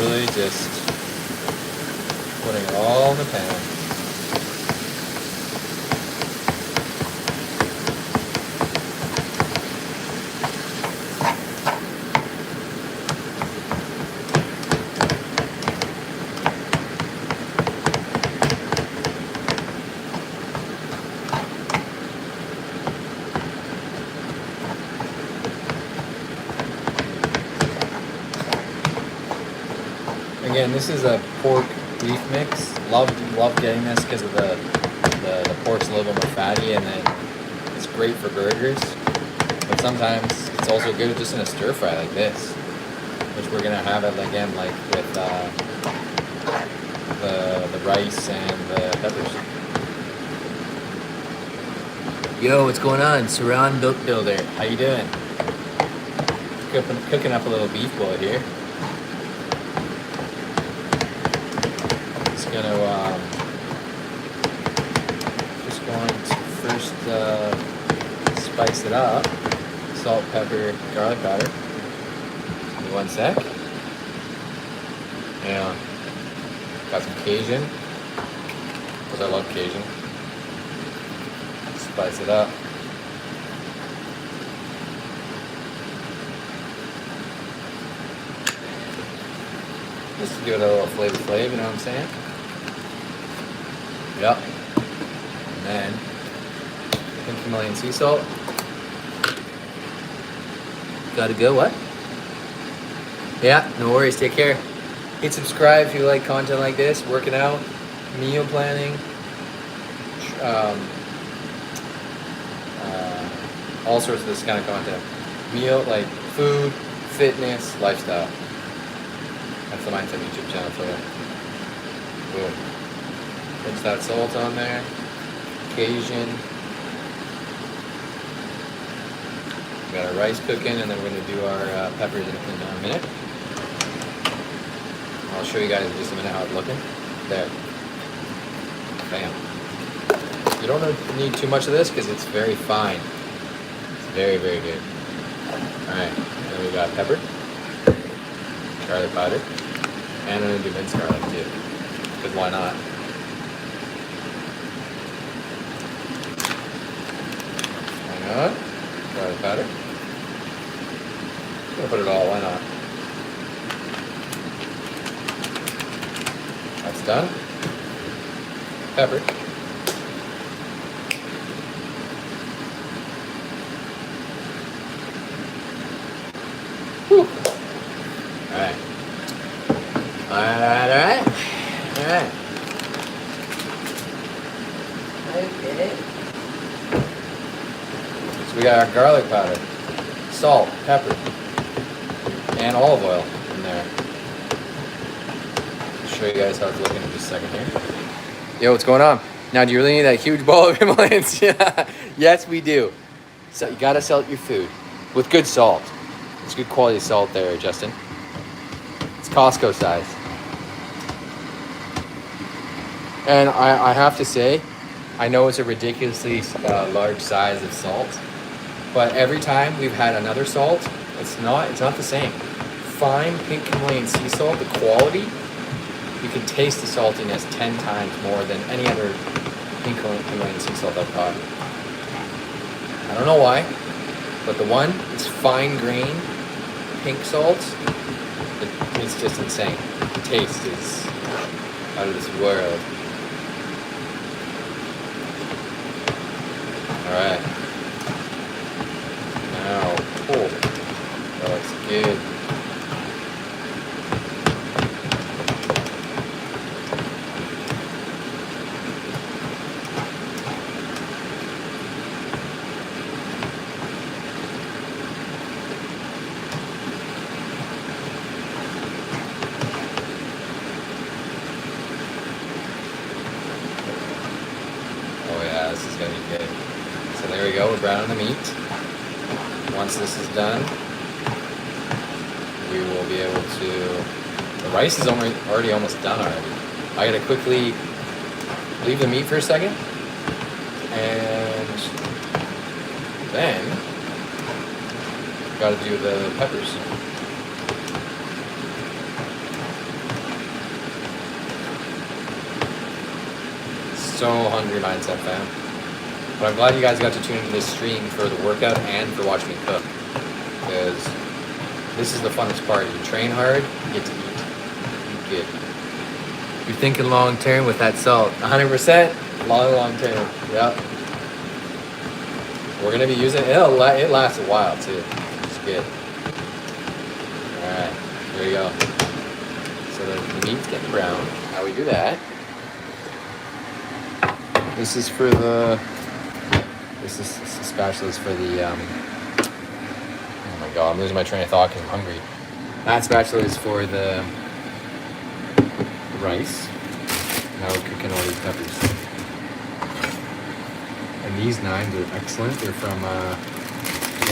Literally just putting it all in the pan. Again, this is a pork beef mix. Love getting this because of the pork's a little bit more fatty, and then it's great for burgers. But sometimes it's also good just in a stir fry like this, which we're gonna have it again like with the rice and the peppers. Yo, what's going on? Saran Milk Builder, how you doing? Cooking up a little beef bowl here. Just going to first spice it up. Salt, pepper, garlic powder. Give me 1 sec. And got some Cajun, because I love Cajun. Spice it up. Just to give it a little flavor, you know what I'm saying? Yep. And then pink Himalayan sea salt. Gotta go, what? Yeah, no worries, take care. Hit subscribe if you like content like this, working out, meal planning, all sorts of this kind of content. Meal, like food, fitness, lifestyle. That's the Mindset YouTube channel for you. Boom. Put that salt on there. Cajun. We got our rice cooking, and then we're going to do our peppers in a minute. I'll show you guys in just a minute how it's looking. There. Bam. You don't need too much of this because it's very fine. It's very, very good. Alright, then we got pepper, garlic powder, and I'm going to do minced garlic too. Because why not? Garlic powder. I'm gonna put it all, why not? That's done. Pepper. Whew. Alright. Alright. Okay. So we got our garlic powder, salt, pepper, and olive oil in there. I'll show you guys how it's looking in just a second here. Yo, what's going on? Now, do you really need that huge bowl of Himalayans? Yeah. Yes, we do. So you gotta salt your food with good salt. It's good quality salt there, Justin. It's Costco size. And I have to say, I know it's a ridiculously large size of salt, but every time we've had another salt, it's not the same. Fine pink Himalayan sea salt, the quality, you can taste the saltiness 10 times more than any other pink Himalayan sea salt I've got. I don't know why, but the one, it's fine grain pink salt, it's just insane. The taste is out of this world. Alright. Now, oh, that looks good. Oh yeah, this is gonna be good. So there we go, we're browning the meat. Once this is done, we will be able to, the rice is already almost done already. I gotta quickly leave the meat for a second, and then gotta do the peppers. so hungry, Mindset fam. But I'm glad you guys got to tune into this stream for the workout and for watching me cook. Because this is the funnest part. You train hard, you get to eat. Eat good. You're thinking long term with that salt. 100% long term. Yep. We're gonna be using it. It lasts a while too. It's good. Alright, here we go. So the meat's getting brown. How we do that? This is for the. This spatula is for the. Oh my god, I'm losing my train of thought because I'm hungry. That spatula is for the rice. Now we're cooking all these peppers. And these knives are excellent. They're from.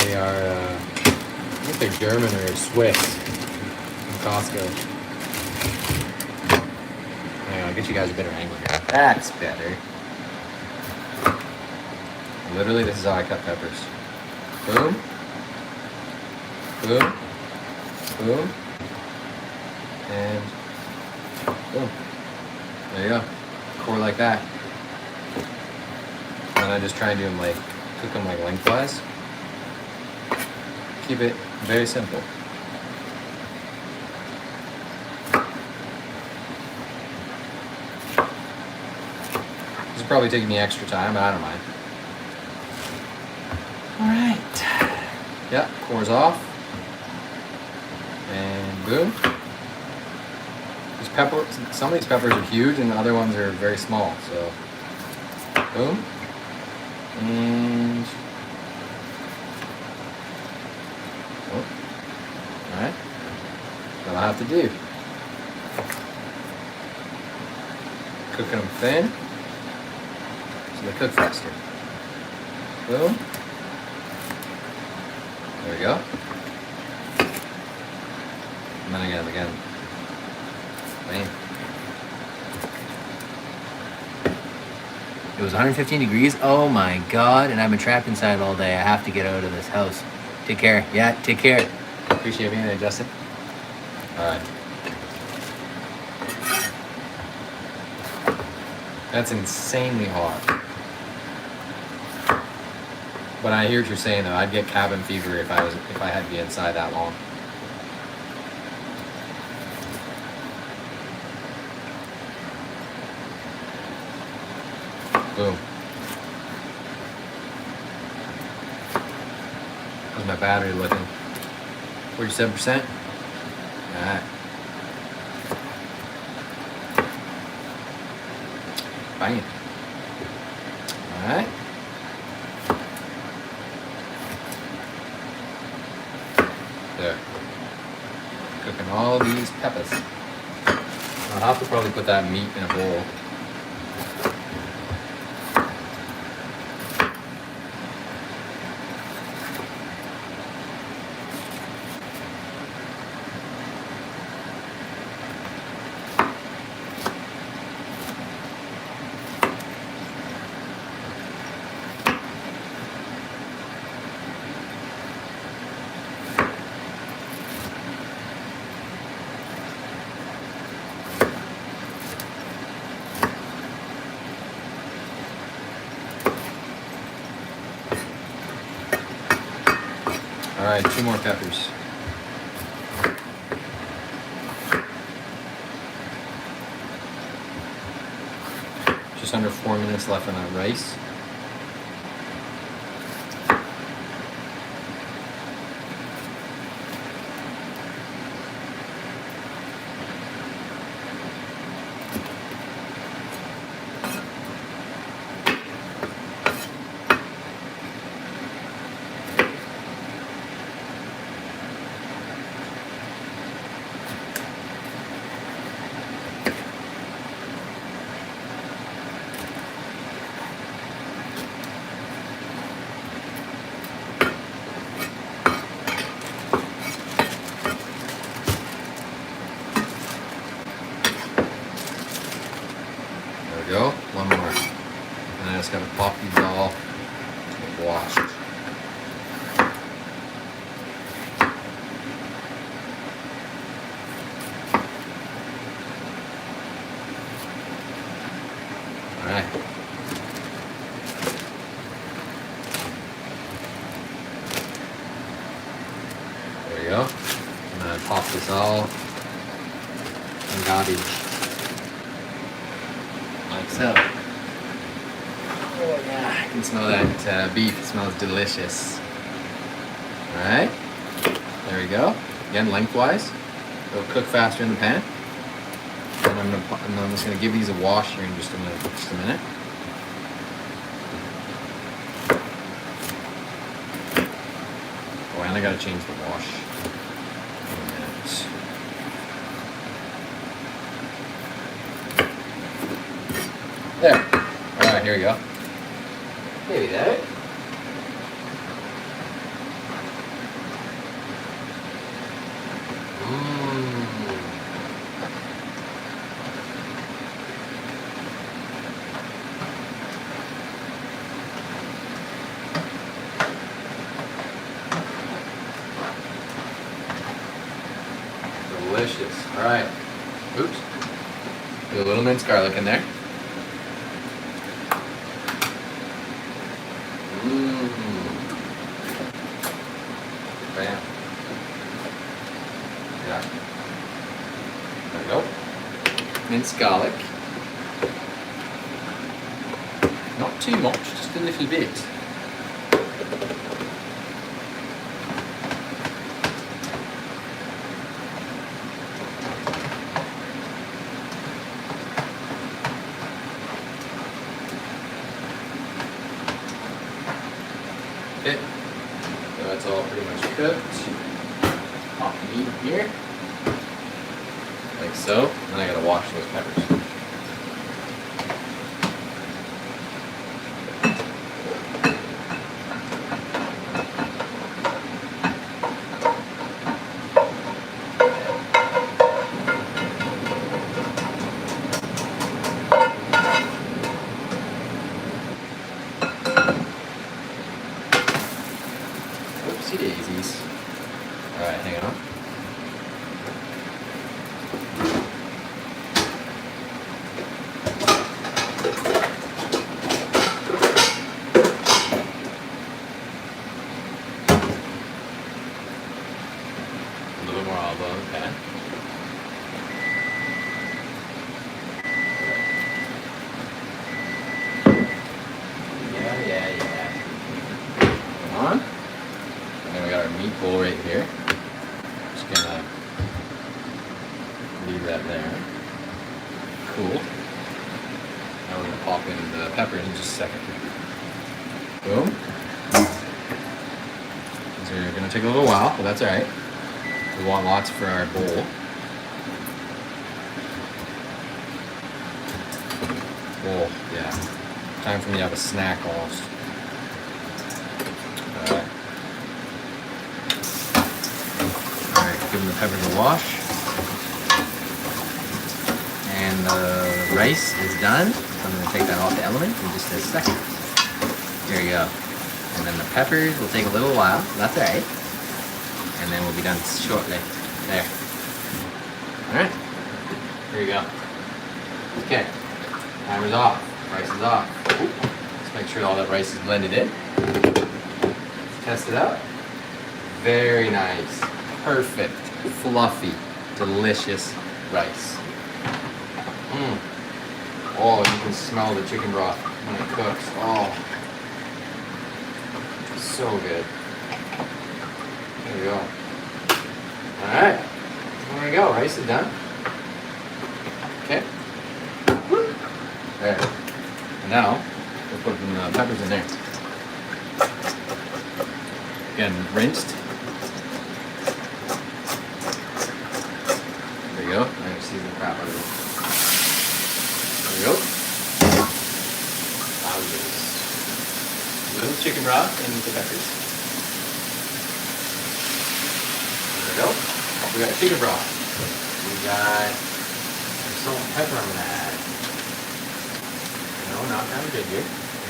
They are. I think they're German or Swiss. From Costco. Hang on, I'll get you guys a better angle here. That's better. Literally, this is how I cut peppers. Boom. Boom. Boom. And boom. There you go. Core like that. And I just try and do them like, cook them like lengthwise. Keep it very simple. This is probably taking me extra time, but I don't mind. Alright. Yep, core's off. And boom. Some of these peppers are huge and the other ones are very small, so boom. And oh. Alright. That's what I have to do. Cooking them thin so they cook faster. Boom. There we go. And then again. Bam. It was 115 degrees. Oh my god. And I've been trapped inside all day. I have to get out of this house. Take care. Yeah, take care. Appreciate being there, Justin. Alright. That's insanely hot. But I hear what you're saying though. I'd get cabin fever if I had to be inside that long. Boom. How's my battery looking? 47%? Alright. Bang. Alright. There. Cooking all these peppers. I'll have to probably put that meat in a bowl. Alright, 2 more peppers. Just under 4 minutes left on that rice. Go. One more. And I just gotta pop these all to wash. Alright. It's all garbage. Like so. Oh yeah, I can smell that beef. It smells delicious. Alright, there we go. Again, lengthwise. It'll cook faster in the pan. And I'm just going to give these a wash here in just a minute. Oh, and I got to change the wash. There. Alright, here we go. Maybe that. Delicious. Alright. Oops. Put a little minced garlic in there. Bam. Yeah. There we go. Minced garlic. Not too much, just a little bit. Okay, so that's all pretty much cooked. Pop the meat here, like so. And then I gotta wash those peppers. Oopsie daisies. Alright, hang on. A little more olive oil in the pan. Yeah. Come on. And then we got our meat bowl right here. Just gonna leave that there. Cool. Now we're gonna pop in the peppers in just a second. Boom. These are gonna take a little while, but that's alright. We want lots for our bowl. Oh, yeah. Time for me to have a snack almost. Alright. Give the peppers a wash. And the rice is done. So I'm going to take that off the element in just a second. There you go. And then the peppers will take a little while. That's alright. And then we'll be done shortly. There. Alright. Here you go. Okay. Timer's off. Rice is off. Let's make sure all that rice is blended in. Let's test it out. Very nice. Perfect, fluffy, delicious rice. Oh, you can smell the chicken broth when it cooks. Oh, so good. There we go. Alright, there we go. Rice is done. Okay. There. And now, we'll put the peppers in there. Again, rinsed. There you go. I'm going to season the crap out of it. There we go. Wowzers. A little chicken broth and the peppers. There we go. We got chicken broth. We got some salt and pepper I'm going to add. No, not kind of ginger.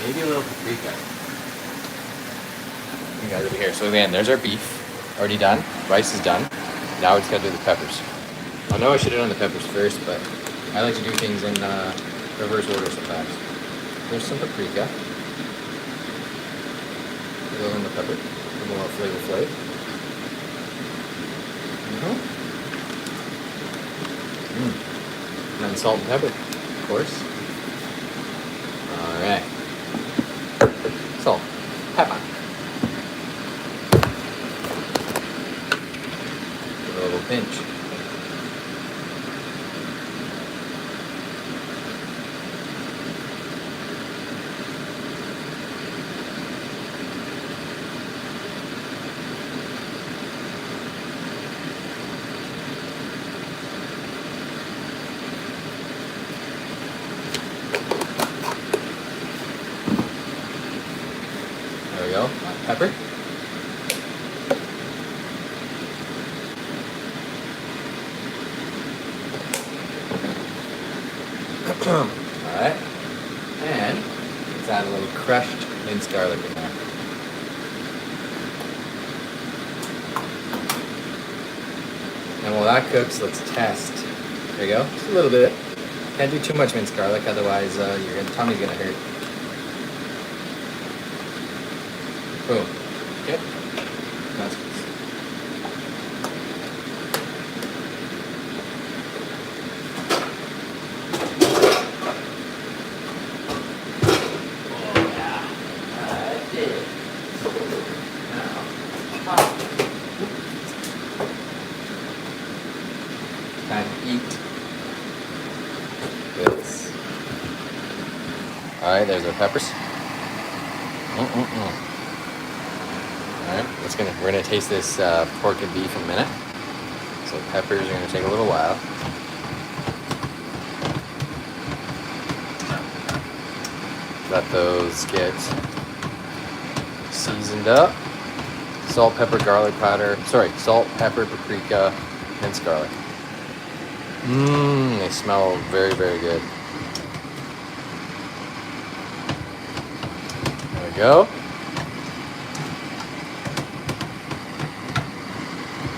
Maybe a little paprika. You guys over here. So again, there's our beef. Already done. Rice is done. Now we just got to do the peppers. I know I should have done the peppers first, but I like to do things in reverse order sometimes. There's some paprika. A little in the pepper. A little more flavor. And then salt and pepper, of course. All right. Salt, pepper. Give it a little pinch. There we go. Pepper. Alright. And let's add a little crushed minced garlic in there. And while that cooks, let's test. There you go. Just a little bit. Can't do too much minced garlic, otherwise your tummy's gonna hurt. Boom. Okay. That's good. Oh yeah. I did. Now, time to eat this. All right, there's our peppers. Alright, we're gonna taste this pork and beef in a minute. So peppers are gonna take a little while. Let those get seasoned up. Salt, pepper, garlic powder. Sorry, salt, pepper, paprika, minced garlic. They smell very, very good. There we go.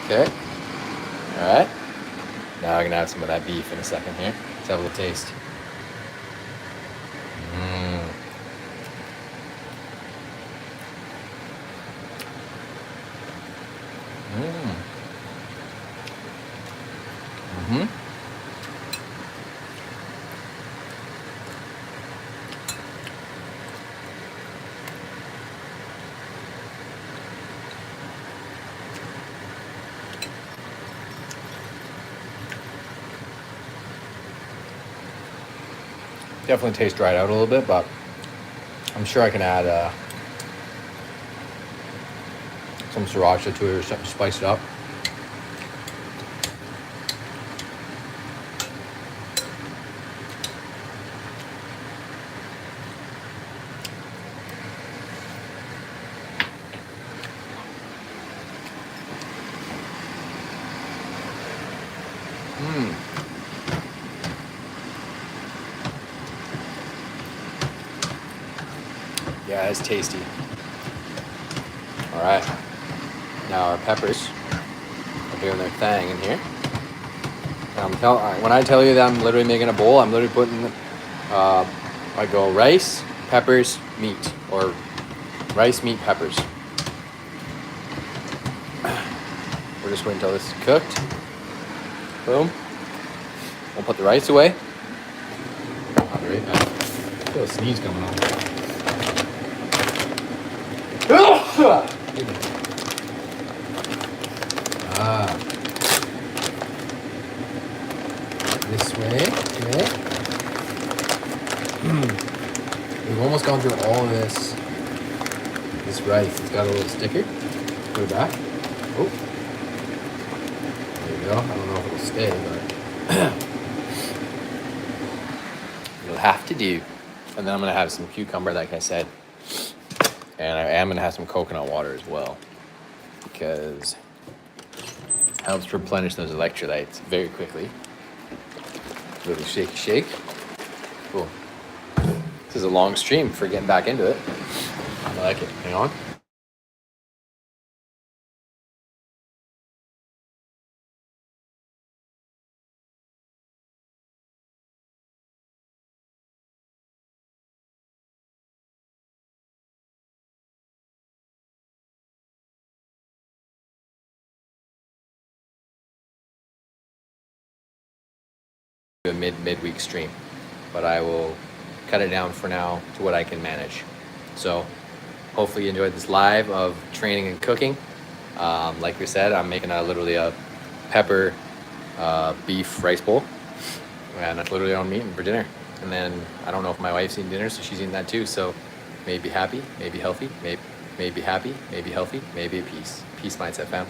Okay. Alright. Now I'm gonna add some of that beef in a second here. Let's have a little taste. Definitely tastes dried out a little bit, but I'm sure I can add some sriracha to it or something, spice it up. Yeah, it's tasty. All right, now our peppers are doing their thing in here. And when I tell you that I'm literally making a bowl, I'm literally putting, I go rice, peppers, meat, or rice, meat, peppers. We're just waiting until this is cooked. Boom. We'll put the rice away. I'll be right back. I feel a sneeze coming on. This way, okay. We've almost gone through all of this rice. It's got a little sticker. Put it back. Oh, there you go. I don't know if it'll stay, but it'll have to do. And then I'm gonna have some cucumber, like I said. And I am going to have some coconut water as well, because it helps replenish those electrolytes very quickly. Little shaky shake. Cool. This is a long stream for getting back into it. I like it. Hang on. a midweek stream, but I will cut it down for now to what I can manage. So hopefully you enjoyed this live of training and cooking. Like we said, I'm making literally a pepper beef rice bowl, and that's literally all I'm eating for dinner. And then I don't know if my wife's eating dinner, so she's eating that too. So maybe happy, maybe healthy, maybe happy, maybe healthy, maybe at peace. Peace mindset, fam.